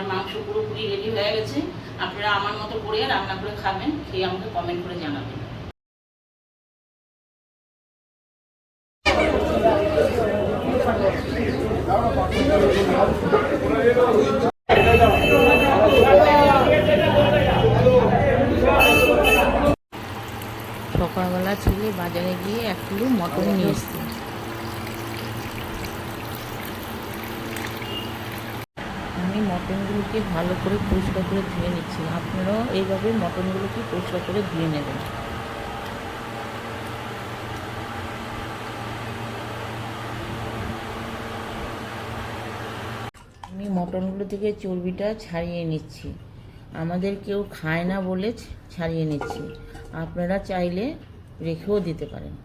মাংস পুরোপুরি রেডি হয়ে গেছে। আপনারা আমার মতো করে রান্না করে খাবেন, খেয়ে আমাকে কমেন্ট করে জানাবেন। সকালবেলা ছেলে বাজারে গিয়ে 1 কিলো মটন নিয়ে এসছে। আমি মটনগুলোকে ভালো করে পরিষ্কার করে ধুয়ে নিচ্ছি। আপনারাও এইভাবে মটনগুলোকে পরিষ্কার করে ধুয়ে নেবেন। আমি মটনগুলো থেকে চর্বিটা ছাড়িয়ে নিচ্ছি। আমাদের কেউ খায় না বলে ছাড়িয়ে নিচ্ছি, আপনারা চাইলে রেখেও দিতে পারেন।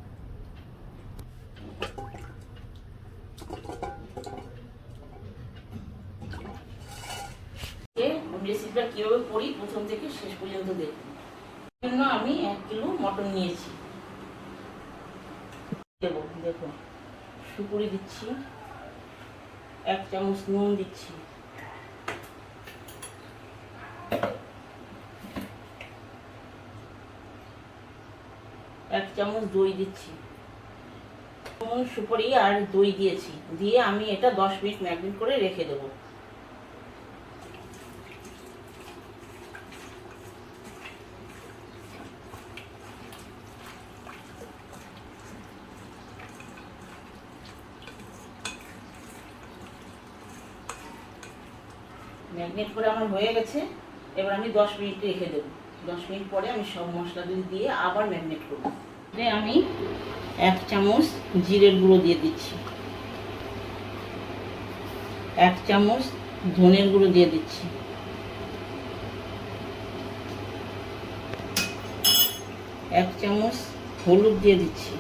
রেসিপিটা কীভাবে করি প্রথম থেকে শেষ পর্যন্ত দেখুন। জন্য আমি 1 কিলো মটন নিয়েছি। দেবো, দেখুন সুপুরি দিচ্ছি, 1 চামচ নুন দিচ্ছি, 1 চামচ দই দিচ্ছি। নুন, সুপুরি আর দই দিয়েছি, দিয়ে আমি এটা 10 মিনিট ম্যারিনেট করে রেখে দেবো। ম্যারিনেট করে আমার হয়ে গেছে। এবার আমি 10 মিনিট রেখে দেবো। 10 মিনিট পরে আমি সব মশলাগুলো দিয়ে আবার ম্যারিনেট করবো। আমি 1 চামচ জিরের গুঁড়ো দিয়ে দিচ্ছি, 1 চামচ ধনের গুঁড়ো দিয়ে দিচ্ছি, 1 চামচ হলুদ দিয়ে দিচ্ছি,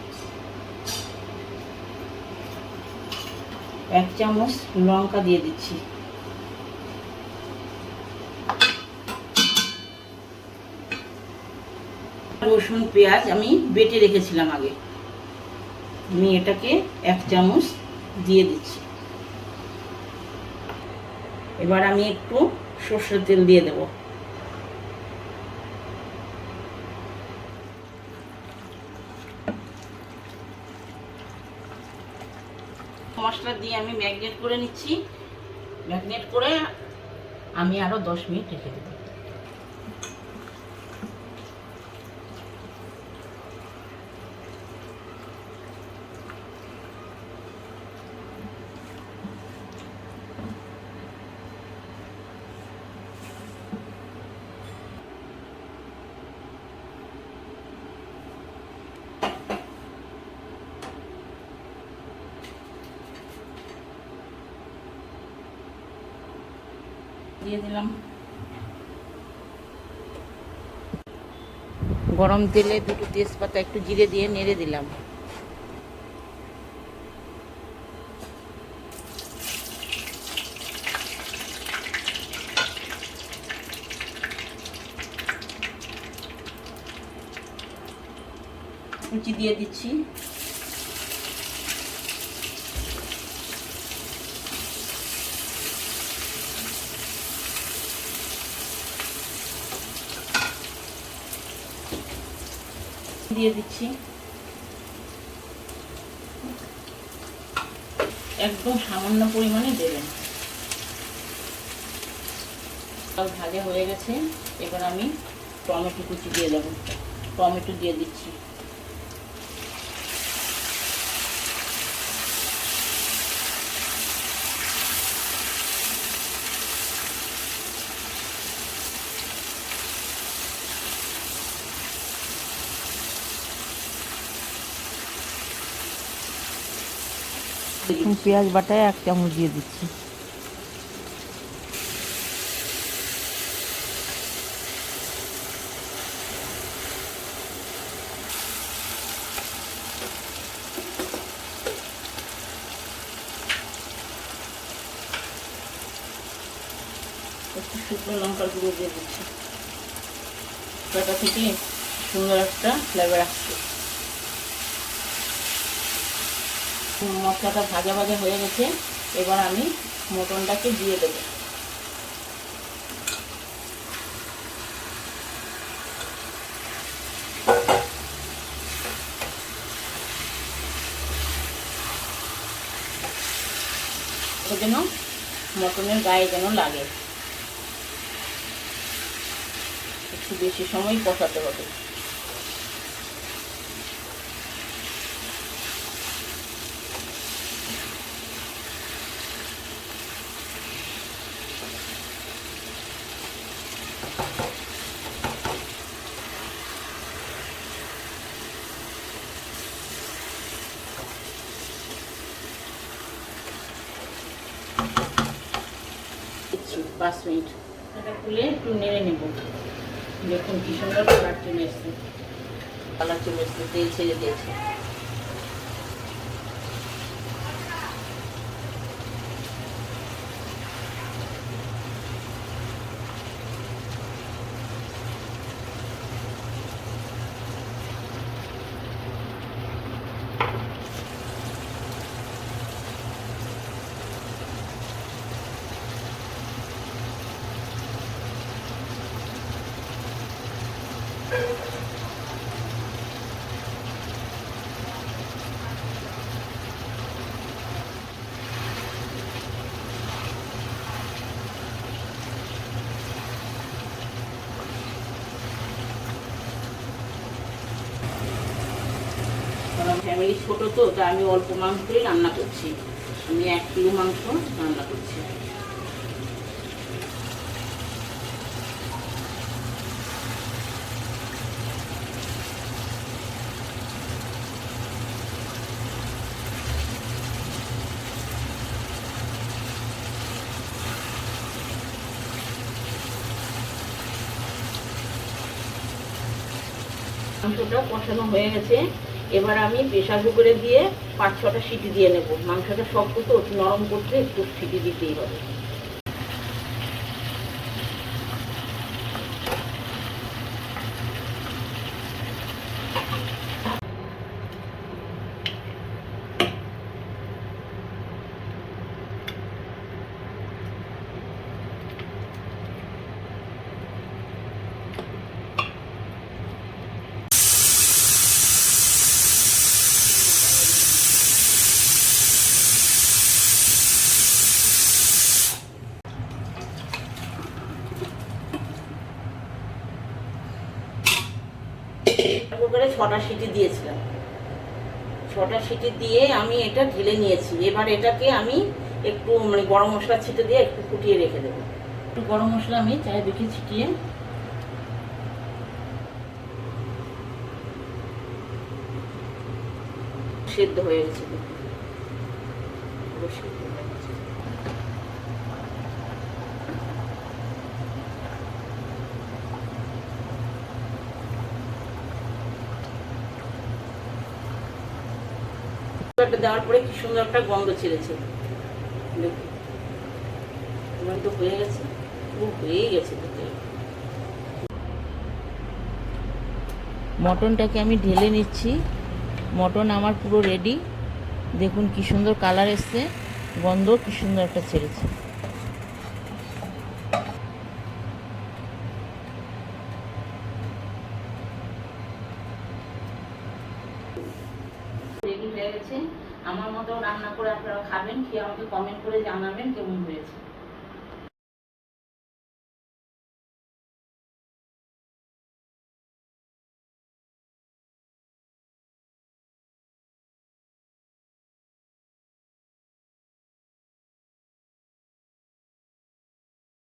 1 চামচ লঙ্কা দিয়ে দিচ্ছি, রসুন পেঁয়াজ আমি বেটে রেখেছিলাম আগে, আমি এটাকে 1 চামচ দিয়ে দিচ্ছি। এবার আমি একটু সরষের তেল দিয়ে দেব। মশলা দিয়ে আমি ম্যারিনেট করে নিচ্ছি। ম্যারিনেট করে আমি আরো 10 মিনিট রেখে দেব। দিয়ে দিলাম গরম তেলে 2টো তেজপাতা, একটু জিরে দিয়ে নেড়ে দিলাম। কুচি দিয়ে দিচ্ছি, দিয়ে দিচ্ছি, একদম সামান্য পরিমাণে দেবেন। ভাজা হয়ে গেছে। এবার আমি টমেটো কুচি দিয়ে দেবো, টমেটো দিয়ে দিচ্ছি, পেঁয়াজ বাটায় 1 চামচ দিয়ে দিচ্ছি। একটু শুকনো লঙ্কার গুঁড়ো দিয়ে দিচ্ছি, এটা থেকে সুন্দর একটা ফ্লেভার আসছে। মশলাটা ভাজা ভাজা হয়ে গেছে। এবার আমি মটনটাকে দিয়ে দেবো। যেন মটনের গায়ে যেন লাগে, একটু বেশি সময় কষাতে হবে। দিচ্ছি 5 মিনিট। এটা খুলে একটু নেড়ে নেব। দেখুন কি সুন্দর কালার চলে এসছে, তেল ছেড়ে দিয়েছে। ফ্যামিলি ছোট তো, তা আমি অল্প মাংসই রান্না করছি। আমি 1 কিলো মাংস রান্না করছি। মাংসটা কষানো হয়ে গেছে। এবার আমি প্রেসার কুকারে দিয়ে 5-6টা সিটি দিয়ে নেব। মাংসটা শক্ত তো, নরম করতে একটু সিটি দিতেই হবে। কুকারে 6টা সিটি দিয়েছিলাম। 6টা সিটি দিয়ে আমি এটা ঢেলে নিয়েছি। এবার এটাকে আমি একটু গরম মশলা ছিটে দিয়ে একটু ফুটিয়ে রেখে দেবো। একটু গরম মশলা আমি চারিদিকে ছিটিয়ে সেদ্ধ হয়ে গেছে। দেওয়ার পরে কি সুন্দর একটা গন্ধ ছেড়েছে। দেখুন তো হয়ে গেছে, হয়ে গেছে। মটনটাকে আমি ঢেলে নিচ্ছি। মটন আমার পুরো রেডি। দেখুন কি সুন্দর কালার এসছে, গন্ধ কি সুন্দর একটা ছেড়েছে। রেডি হয়ে গেছে। আমার মতো রান্না করে আপনারা খাবেন, খেয়ে আমাকে কমেন্ট করে জানাবেন কেমন হয়েছে।